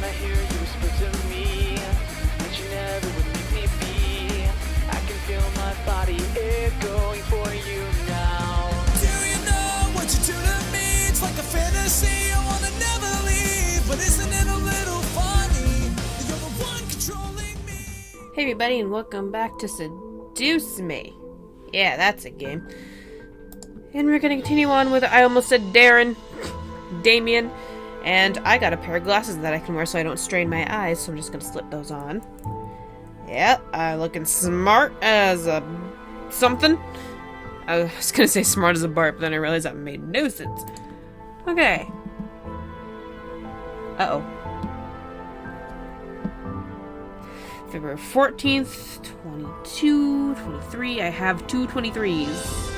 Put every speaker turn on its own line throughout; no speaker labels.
time I hear you whisper to me that you never would leave me be. I can feel my body echoing for you now.
Do you know what you do to me? It's like a fantasy, I wanna never leave. But isn't it a little funny that you're the one controlling me?
Hey everybody, and welcome back to Seduce Me. Yeah, that's a game. And we're gonna continue on with, I almost said Damien. And I got a pair of glasses that I can wear so I don't strain my eyes, so I'm just gonna slip those on. Yep, I'm looking smart as a something. I was gonna say smart as a Bart, but then I realized that made no sense. Okay. Uh-oh. February 14th, 22, 23. I have two 23s.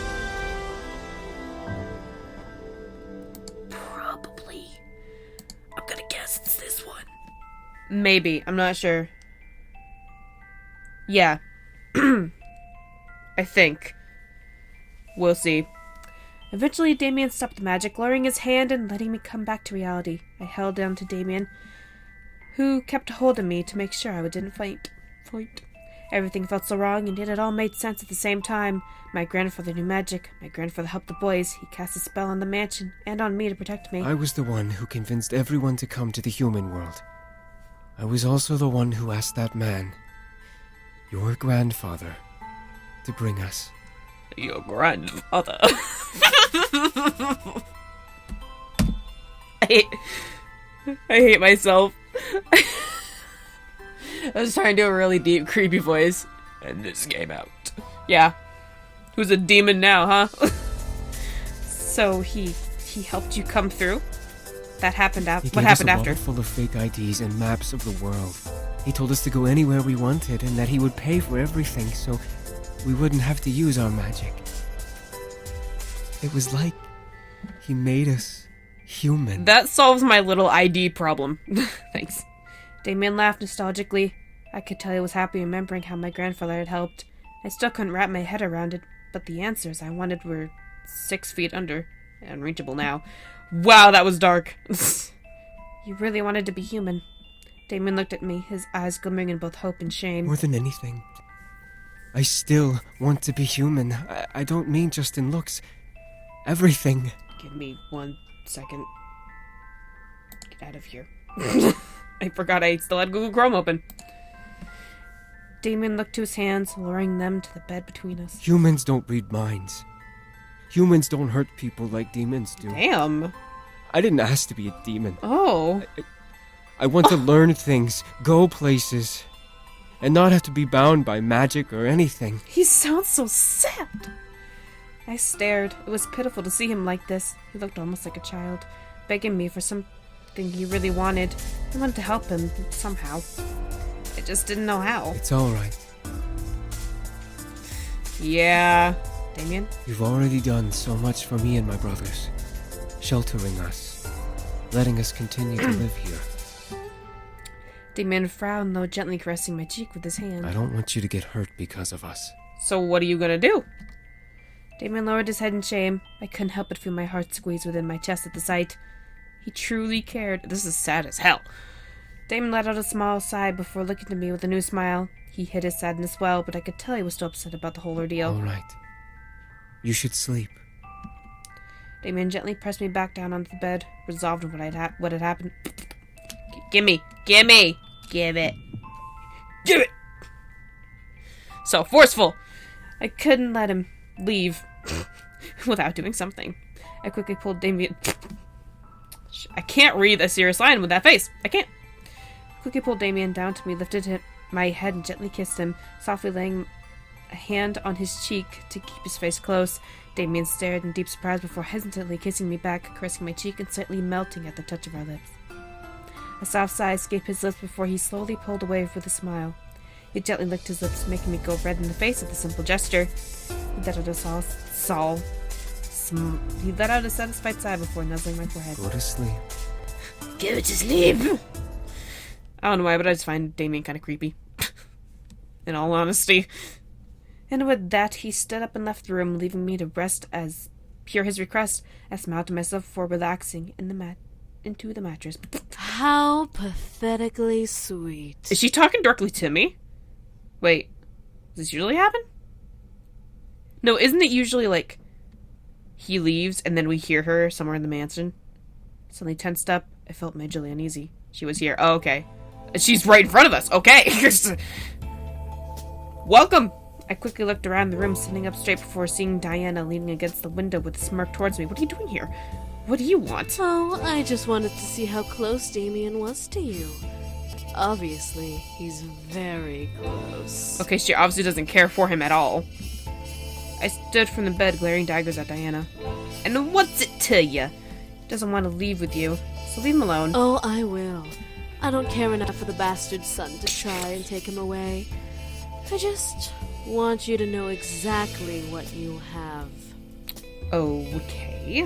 Probably. I'm gonna guess it's this one. Maybe. I'm not sure. Yeah. I think. We'll see. Eventually, Damien stopped the magic, lowering his hand and letting me come back to reality. I held down to Damien, who kept hold of me to make sure I didn't faint. Everything felt so wrong, and yet it all made sense at the same time. My grandfather knew magic. My grandfather helped the boys. He cast a spell on the mansion and on me to protect me.
I was the one who convinced everyone to come to the human world. I was also the one who asked that man, your grandfather, to bring us.
Your grandfather. I hate myself. I was trying to do a really deep, creepy voice, and this came out. Yeah. Who's a demon now, huh? So he helped you come through? That happened after. What happened after?
He gave us a wallet full of fake IDs and maps of the world. He told us to go anywhere we wanted, and that he would pay for everything, so we wouldn't have to use our magic. It was like he made us human.
That solves my little ID problem. Thanks. Damien laughed nostalgically. I could tell he was happy remembering how my grandfather had helped. I still couldn't wrap my head around it, but the answers I wanted were 6 feet under. Unreachable now. Wow, that was dark. You really wanted to be human. Damien looked at me, his eyes glimmering in both hope and shame.
More than anything, I still want to be human. I don't mean just in looks. Everything.
Give me 1 second. Get out of here. I forgot I still had Google Chrome open. Damien looked to his hands, lowering them to the bed between us.
Humans don't read minds. Humans don't hurt people like demons do.
Damn.
I didn't ask to be a demon.
Oh.
I want to learn things, go places, and not have to be bound by magic or anything.
He sounds so sad. I stared. It was pitiful to see him like this. He looked almost like a child, begging me for something he really wanted. I wanted to help him, somehow. I just didn't know how.
It's alright.
Yeah. Damien?
You've already done so much for me and my brothers. Sheltering us. Letting us continue to live here.
Damien frowned, though gently caressing my cheek with his hand.
I don't want you to get hurt because of us.
So what are you gonna do? Damien lowered his head in shame. I couldn't help but feel my heart squeeze within my chest at the sight. He truly cared. This is sad as hell. Damien let out a small sigh before looking at me with a new smile. He hid his sadness well, but I could tell he was still upset about the whole ordeal.
Alright. You should sleep.
Damien gently pressed me back down onto the bed, resolved on what had happened. Give it. So forceful. I couldn't let him leave without doing something. I quickly pulled Damien. I can't read a serious line with that face. I can't. Quickly pulled Damien down to me, lifted my head and gently kissed him, softly laying a hand on his cheek to keep his face close. Damien stared in deep surprise before hesitantly kissing me back, caressing my cheek and slightly melting at the touch of our lips. A soft sigh escaped his lips before he slowly pulled away with a smile. He gently licked his lips, making me go red in the face at the simple gesture. He let out a satisfied sigh before nuzzling my forehead.
Go to sleep.
Go to sleep! I don't know why, but I just find Damien kind of creepy. In all honesty. And with that, he stood up and left the room, leaving me to rest as per his request. I smiled to myself before relaxing in the mat into the mattress.
How pathetically sweet.
Is she talking directly to me? Wait, does this usually happen? No, isn't it usually like he leaves and then we hear her somewhere in the mansion? Suddenly tensed up, I felt majorly uneasy. She was here. Oh, okay. She's right in front of us. Okay. Welcome. I quickly looked around the room, sitting up straight before seeing Diana leaning against the window with a smirk towards me. What are you doing here? What do you want?
Oh, I just wanted to see how close Damien was to you. Obviously, he's very close.
Okay, she obviously doesn't care for him at all. I stood from the bed, glaring daggers at Diana. And what's it to you? He doesn't want to leave with you, so leave him alone.
Oh, I will. I don't care enough for the bastard son to try and take him away. I just want you to know exactly what you have.
Okay.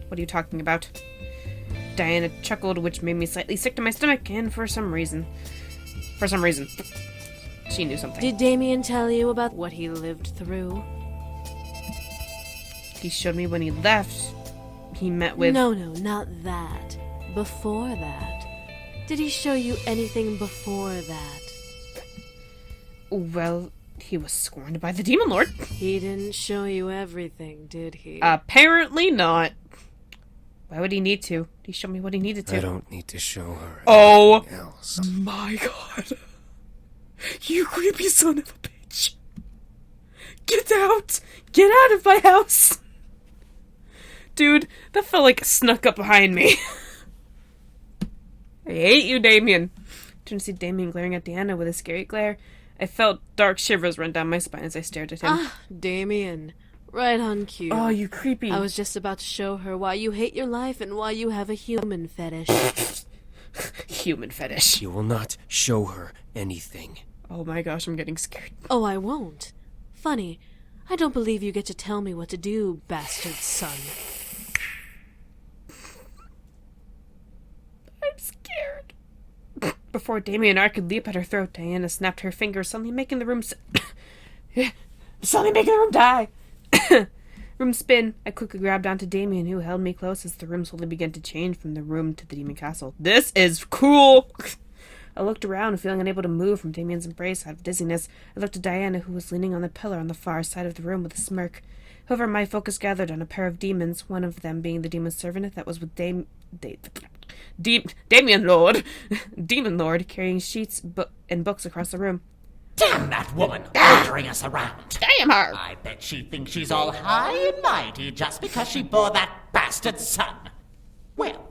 What are you talking about? Diana chuckled, which made me slightly sick to my stomach, and for some reason, she knew something.
Did Damien tell you about what he lived through?
He showed me when he left. He met with...
No, not that. Before that. Did he show you anything before that?
Well, he was scorned by the Demon Lord.
He didn't show you everything, did he?
Apparently not. Why would he need to? He showed me what he needed to.
I don't need to show her
Oh
anything else.
my god. You creepy son of a bitch. Get out! Get out of my house! Dude, that felt like it snuck up behind me. I hate you, Damien. Turned to see Damien glaring at Diana with a scary glare. I felt dark shivers run down my spine as I stared at him.
Ah, Damien. Right on cue.
Oh, you creepy.
I was just about to show her why you hate your life and why you have a human fetish.
Human fetish.
You will not show her anything.
Oh my gosh, I'm getting scared.
Oh, I won't. Funny. I don't believe you get to tell me what to do, bastard son.
I'm scared. Before Damien and I could leap at her throat, Diana snapped her fingers, suddenly making the room die. Room spin. I quickly grabbed onto Damien, who held me close as the room slowly began to change from the room to the demon castle. This is cool! I looked around, feeling unable to move from Damien's embrace out of dizziness. I looked at Diana, who was leaning on the pillar on the far side of the room with a smirk. However, my focus gathered on a pair of demons, one of them being the demon servant that was with Damien Lord, Demon Lord, carrying sheets and books across the room.
Damn that woman, ordering us around.
Damn her!
I bet she thinks she's all high and mighty just because she bore that bastard son. Well,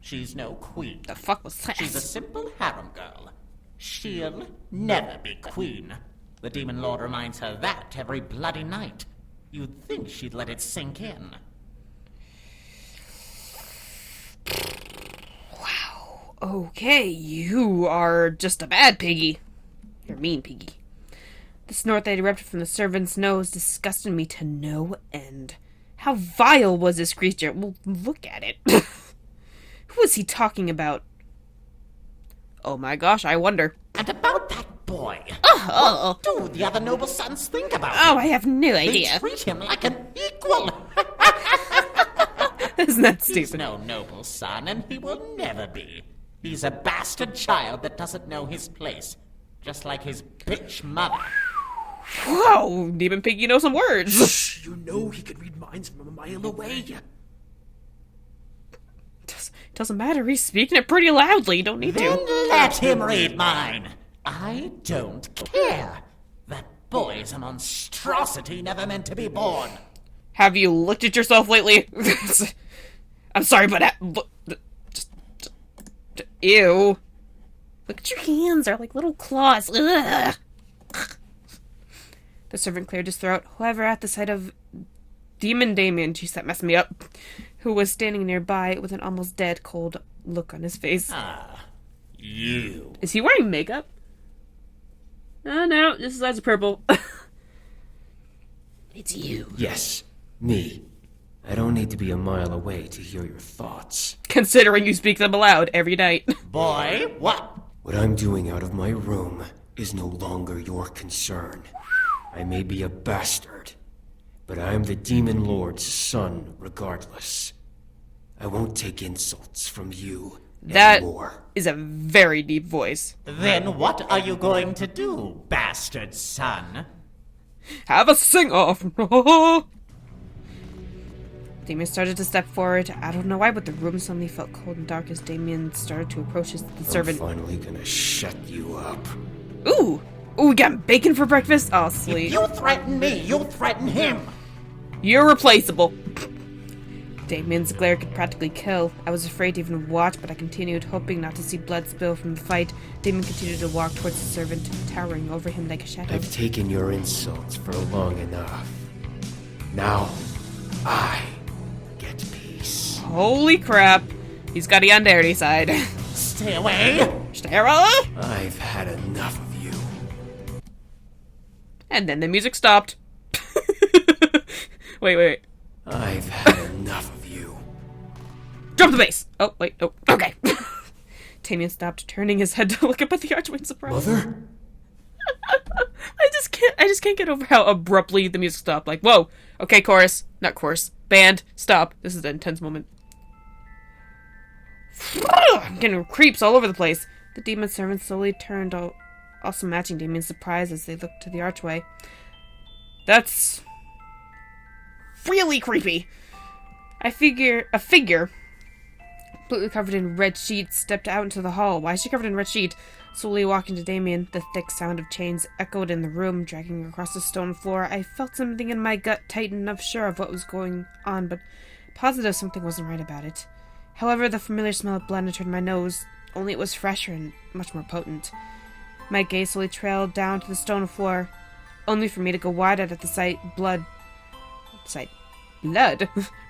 she's no queen.
The fuck was that?
She's a simple harem girl. She'll never be queen. The Demon Lord reminds her that every bloody night. You'd think she'd let it sink in.
Wow. Okay, you are just a bad piggy. You're mean, piggy. The snort that erupted from the servant's nose disgusted me to no end. How vile was this creature? Well, look at it. Who is he talking about? Oh my gosh, I wonder.
And about that boy.
Oh,
What do the other noble sons think about him?
oh, I have no
They
idea.
treat him like an equal.
Isn't that
He's
stupid?
no noble son, and he will never be. He's a bastard child that doesn't know his place. Just like his bitch mother.
Whoa, Demon Piggy knows some words.
You know he can read minds from a mile away.
Doesn't matter, he's speaking it pretty loudly, don't need
Then
to.
let him read mine. I don't care. That boy's a monstrosity never meant to be born.
Have you looked at yourself lately? I'm sorry, but ew. Look at your hands, they're like little claws. Ugh. The servant cleared his throat. However, at the sight of Demon Damien, geez, that messed me up, who was standing nearby with an almost dead cold look on his face.
You.
Is he wearing makeup? No, this is eyes are purple. It's you.
Yes, me. I don't need to be a mile away to hear your thoughts.
Considering you speak them aloud every night.
Boy, what?
What I'm doing out of my room is no longer your concern. I may be a bastard, but I am the Demon Lord's son regardless. I won't take insults from you
That
anymore.
is a very deep voice.
Then what are you going to do, bastard son?
Have a sing-off! Damien started to step forward. I don't know why, but the room suddenly felt cold and dark as Damien started to approach the servant.
I'm finally gonna shut you up.
Ooh! Ooh, we got bacon for breakfast? Oh, sweet.
You threaten me, you'll threaten him.
You're replaceable. Damien's glare could practically kill. I was afraid to even watch, but I continued, hoping not to see blood spill from the fight. Damien continued to walk towards the servant, towering over him like a shadow.
I've taken your insults for long enough. Now, I get peace.
Holy crap. He's got the undirty side.
Stay away.
Sarah?
I've had enough of you.
And then the music stopped. Wait.
I've had enough of you.
Drop the bass! Oh, wait, oh, okay. Damien stopped, turning his head to look up at the archway in surprise.
Mother?
I just can't get over how abruptly the music stopped. Like, whoa, okay, chorus, not chorus, band, stop. This is an intense moment. I'm getting creeps all over the place. The demon servant slowly turned, also matching Damien's surprise as they looked to the archway. That's really creepy. A figure, completely covered in red sheets, stepped out into the hall. Why is she covered in red sheet? Slowly walking to Damien, the thick sound of chains echoed in the room, dragging across the stone floor. I felt something in my gut tighten up, sure of what was going on, but positive something wasn't right about it. However, the familiar smell of blood entered my nose, only it was fresher and much more potent. My gaze slowly trailed down to the stone floor, only for me to go wide-eyed at the sight. Blood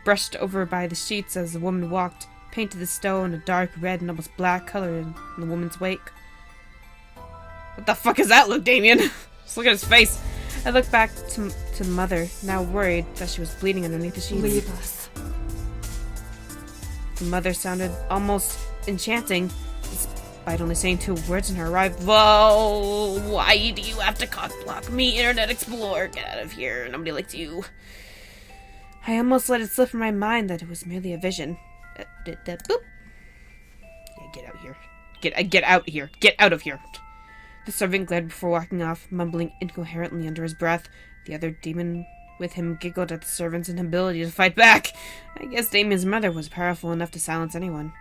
brushed over by the sheets as the woman walked, painted the stone a dark red and almost black color in the woman's wake. What the fuck is that look, Damien? Just look at his face. I looked back to the mother, now worried that she was bleeding underneath the sheets.
Leave us.
The mother sounded almost enchanting, despite only saying 2 words in her arrival. Why do you have to cock-block me, Internet Explorer? Get out of here. Nobody likes you. I almost let it slip from my mind that it was merely a vision. Boop. Yeah, get out here. Get out here. Get out of here. The servant glared before walking off, mumbling incoherently under his breath. The other demon with him giggled at the servant's inability to fight back. I guess Damien's mother was powerful enough to silence anyone.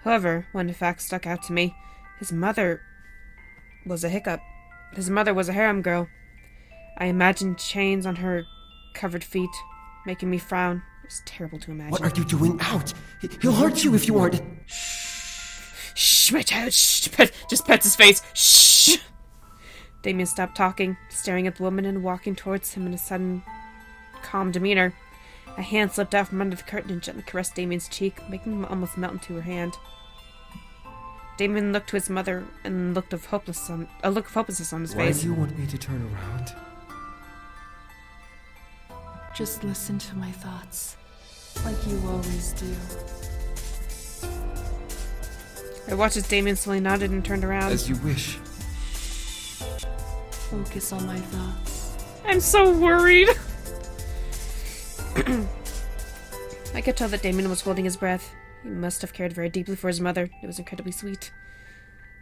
However, one fact stuck out to me. His mother was a hiccup. His mother was a harem girl. I imagined chains on her covered feet, making me frown. It was terrible to imagine.
What are you doing out? He'll hurt you if you aren't.
Shh, my child, shh. Just pets his face. Shh. Damien stopped talking, staring at the woman and walking towards him in a sudden, calm demeanor. A hand slipped out from under the curtain and gently caressed Damien's cheek, making him almost melt into her hand. Damien looked to his mother and a look of hopelessness on his
Why
face.
do you want me to turn around?
Just listen to my thoughts, like you always do.
I watched as Damien slowly nodded and turned around.
As you wish.
Focus on my thoughts.
I'm so worried. I could tell that Damien was holding his breath. He must have cared very deeply for his mother. It was incredibly sweet.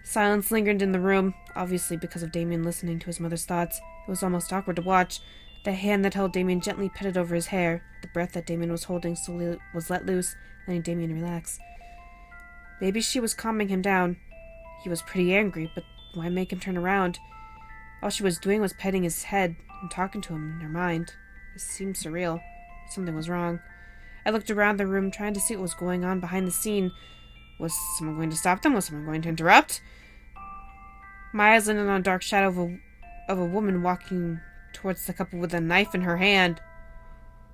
Silence lingered in the room, obviously because of Damien listening to his mother's thoughts. It was almost awkward to watch. The hand that held Damien gently petted over his hair. The breath that Damien was holding slowly was let loose, letting Damien relax. Maybe she was calming him down. He was pretty angry, but why make him turn around? All she was doing was petting his head and talking to him in her mind. It seemed surreal. Something was wrong. I looked around the room, trying to see what was going on behind the scene. Was someone going to stop them? Was someone going to interrupt? My eyes landed on a dark shadow of a woman walking towards the couple with a knife in her hand.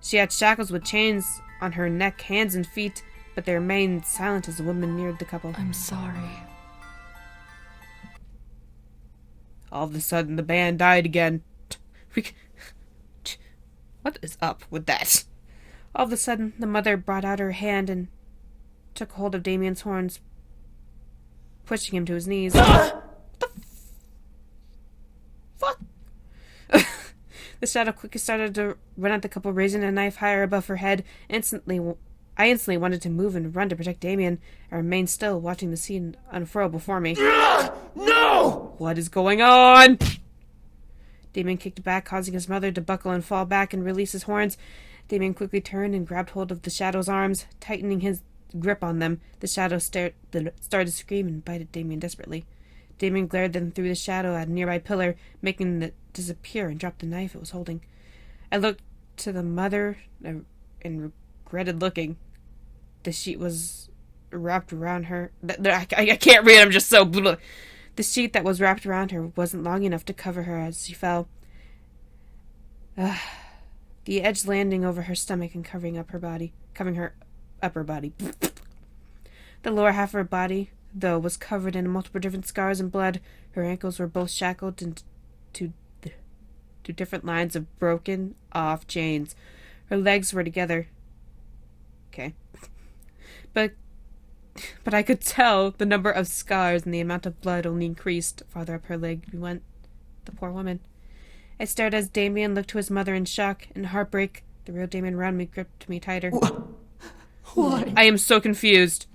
She had shackles with chains on her neck, hands, and feet, but they remained silent as the woman neared the couple.
I'm sorry.
All of a sudden, the band died again. What is up with that? All of a sudden, the mother brought out her hand and took hold of Damien's horns, pushing him to his knees. What the fuck? The shadow quickly started to run at the couple, raising a knife higher above her head. Instantly, I instantly wanted to move and run to protect Damien. I remained still, watching the scene unfurl before me.
No!
What is going on? Damien kicked back, causing his mother to buckle and fall back and release his horns. Damien quickly turned and grabbed hold of the Shadow's arms, tightening his grip on them. The Shadow started to scream and bite at Damien desperately. Damien glared then through the shadow at a nearby pillar, making it disappear, and dropped the knife it was holding. I looked to the mother and regretted looking. The sheet was wrapped around her. I can't read, I'm just so... Blah. The sheet that was wrapped around her wasn't long enough to cover her as she fell. The edge landing over her stomach and covering her upper body. The lower half of her body, though, was covered in multiple different scars and blood. Her ankles were both shackled into different lines of broken off chains. Her legs were together. Okay. But I could tell the number of scars and the amount of blood only increased farther up her leg we went. The poor woman. I stared as Damien looked to his mother in shock and heartbreak. The real Damien around me gripped me tighter.
Why?
I am so confused.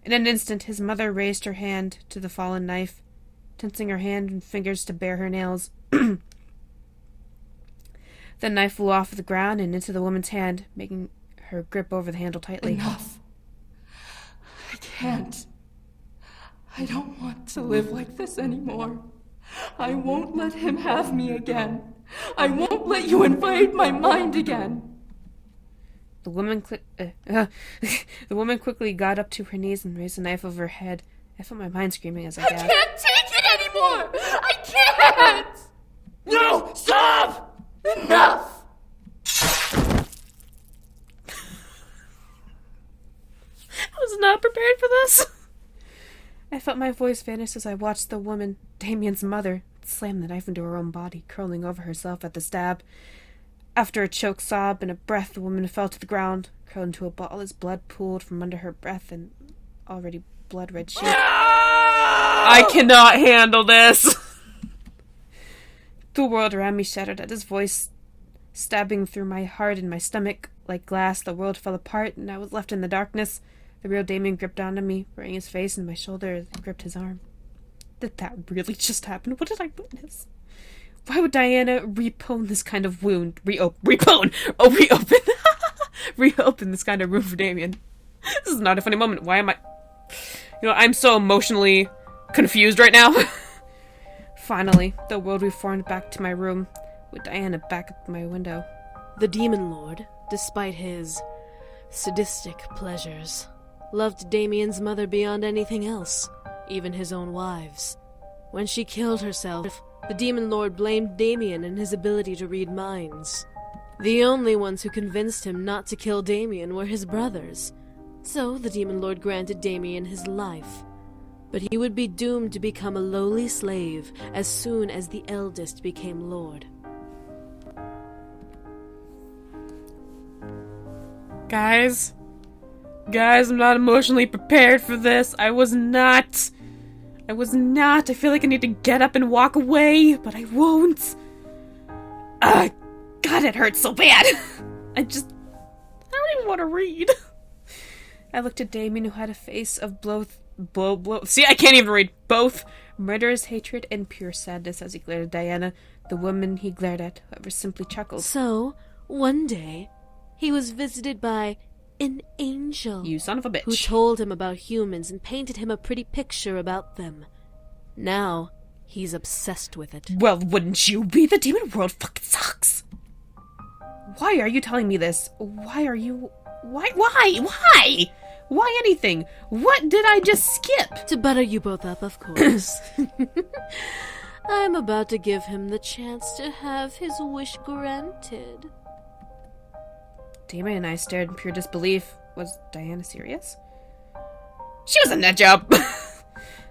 In an instant, his mother raised her hand to the fallen knife, tensing her hand and fingers to bare her nails. The knife flew off the ground and into the woman's hand, making her grip over the handle tightly.
Enough. I can't. I don't want to live like this anymore. I won't let him have me again. I won't let you invade my mind again.
The woman quickly got up to her knees and raised the knife over her head. I felt my mind screaming as I gasped.
I can't take it anymore! I can't!
No! Stop!
Enough!
I was not prepared for this. I felt my voice vanish as I watched the woman, Damien's mother, slam the knife into her own body, curling over herself at the stab. After a choked sob and a breath, the woman fell to the ground, curled into a ball as blood pooled from under her breath and already blood-red sheet. I cannot handle this! The world around me shattered at his voice, stabbing through my heart and my stomach. Like glass, the world fell apart, and I was left in the darkness. The real Damien gripped onto me, burying his face in my shoulder as I gripped his arm. Did that really just happen? What did I witness? Why would Diana reopen this kind of wound? Reopen! Reopen this kind of wound for Damien. This is not a funny moment. Why am I... I'm so emotionally confused right now. Finally, the world reformed back to my room, with Diana back at my window.
The Demon Lord, despite his sadistic pleasures, loved Damien's mother beyond anything else, even his own wives. When she killed herself, the Demon Lord blamed Damien and his ability to read minds. The only ones who convinced him not to kill Damien were his brothers. So the Demon Lord granted Damien his life. But he would be doomed to become a lowly slave as soon as the eldest became Lord.
Guys, I'm not emotionally prepared for this. I was not. I feel like I need to get up and walk away, but I won't. God, it hurts so bad. I don't even want to read. I looked at Damien, who had a face of blow. See, I can't even read. Both murderous hatred and pure sadness as he glared at Diana, the woman he glared at, however, simply chuckled.
So, one day, he was visited by an angel.
You son of a bitch.
Who told him about humans and painted him a pretty picture about them. Now, he's obsessed with it.
Well, wouldn't you be? The demon world fucking sucks. Why are you telling me this? Why? Why anything? What did I just skip?
To butter you both up, of course. I'm about to give him the chance to have his wish granted.
Damien and I stared in pure disbelief. Was Diana serious? She was a nut job!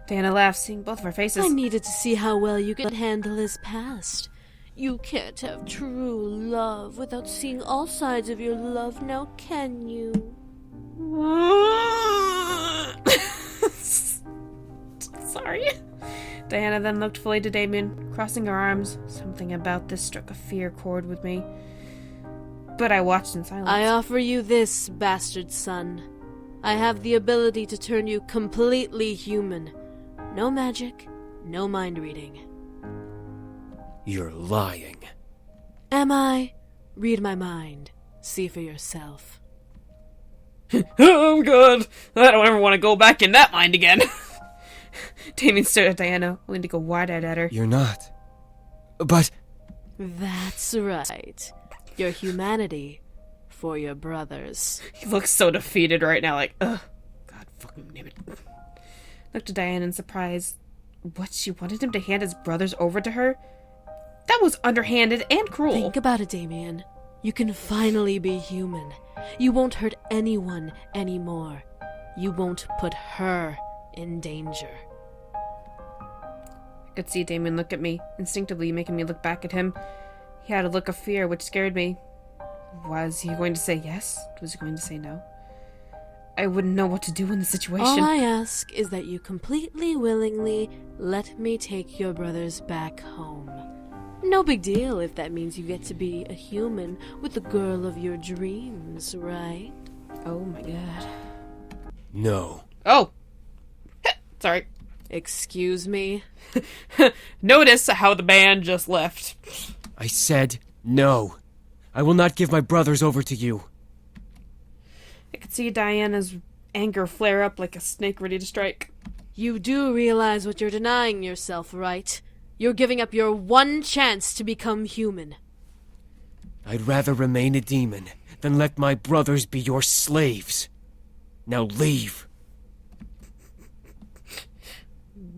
Diana laughed, seeing both of our faces.
I needed to see how well you could handle his past. You can't have true love without seeing all sides of your love, now can you?
Sorry. Diana then looked fully to Damien, crossing her arms. Something about this struck a fear chord with me. But I watched in silence.
I offer you this, bastard son. I have the ability to turn you completely human. No magic, no mind reading.
You're lying.
Am I? Read my mind. See for yourself.
I'm good. I don't ever want to go back in that mind again. Damien stared at Diana, only to go wide-eyed at her.
You're not. But...
That's right. Your humanity for your brothers.
He looks so defeated right now, like, ugh. God fucking damn it. Looked at Diana in surprise. What, she wanted him to hand his brothers over to her? That was underhanded and cruel.
Think about it, Damien. You can finally be human. You won't hurt anyone anymore. You won't put her in danger.
I could see Damien look at me, instinctively making me look back at him. He had a look of fear, which scared me. Was he going to say yes? Was he going to say no? I wouldn't know what to do in the situation.
All I ask is that you completely willingly let me take your brothers back home. No big deal if that means you get to be a human with the girl of your dreams, right?
Oh my god.
No.
Oh! Sorry.
Excuse me?
Notice how the band just left.
I said no. I will not give my brothers over to you.
I could see Diana's anger flare up like a snake ready to strike.
You do realize what you're denying yourself, right? You're giving up your one chance to become human.
I'd rather remain a demon than let my brothers be your slaves. Now leave.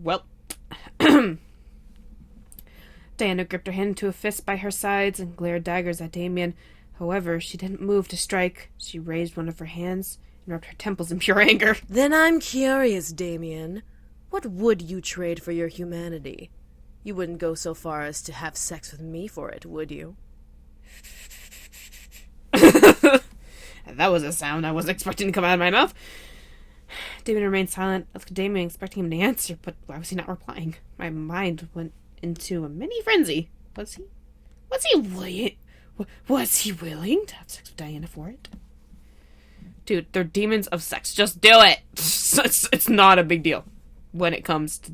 Well. Diana gripped her hand into a fist by her sides and glared daggers at Damien. However, she didn't move to strike. She raised one of her hands and rubbed her temples in pure anger.
Then I'm curious, Damien. What would you trade for your humanity? You wouldn't go so far as to have sex with me for it, would you?
That was a sound I wasn't expecting to come out of my mouth. Damien remained silent. I looked at Damien, expecting him to answer, but why was he not replying? My mind went into a mini frenzy. Was he willing to have sex with Diana for it? Dude, they're demons of sex. Just do it! It's not a big deal when it comes to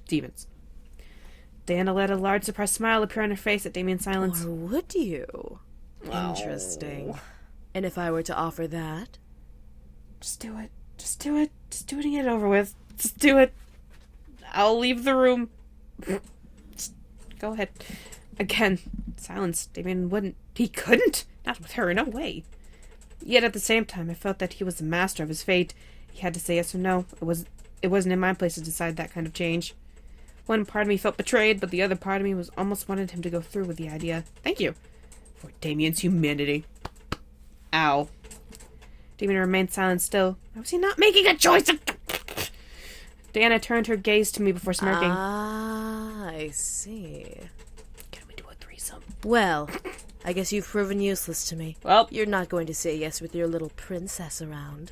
demons. Diana let a large surprised smile appear on her face at Damien's silence.
Or would you? Interesting. And if I were to offer that?
Just do it. Just do it. Just do it and get it over with. Just do it. I'll leave the room. Just go ahead. Again, silence. Damien wouldn't. He couldn't. Not with her. No way. Yet at the same time, I felt that he was the master of his fate. He had to say yes or no. It wasn't in my place to decide that kind of change. One part of me felt betrayed, but the other part of me was almost wanted him to go through with the idea. Thank you. For Damien's humanity. Ow. Damien remained silent still. Why was he not making a choice? Diana turned her gaze to me before smirking.
Ah, I see.
Can we do a threesome?
Well, I guess you've proven useless to me.
Well,
You're not going to say yes with your little princess around.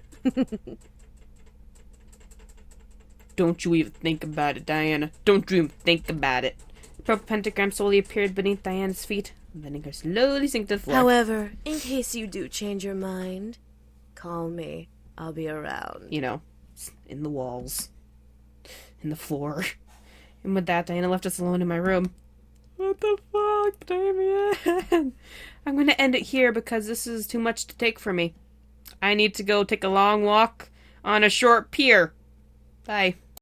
don't you even think about it, Diana. Don't you even think about it. The purple pentagram slowly appeared beneath Diana's feet, letting her slowly sink to the floor.
However, in case you do change your mind, call me. I'll be around.
You know, in the walls. In the floor. And with that, Diana left us alone in my room. What the fuck, Damien? I'm going to end it here because this is too much to take for me. I need to go take a long walk on a short pier. Bye.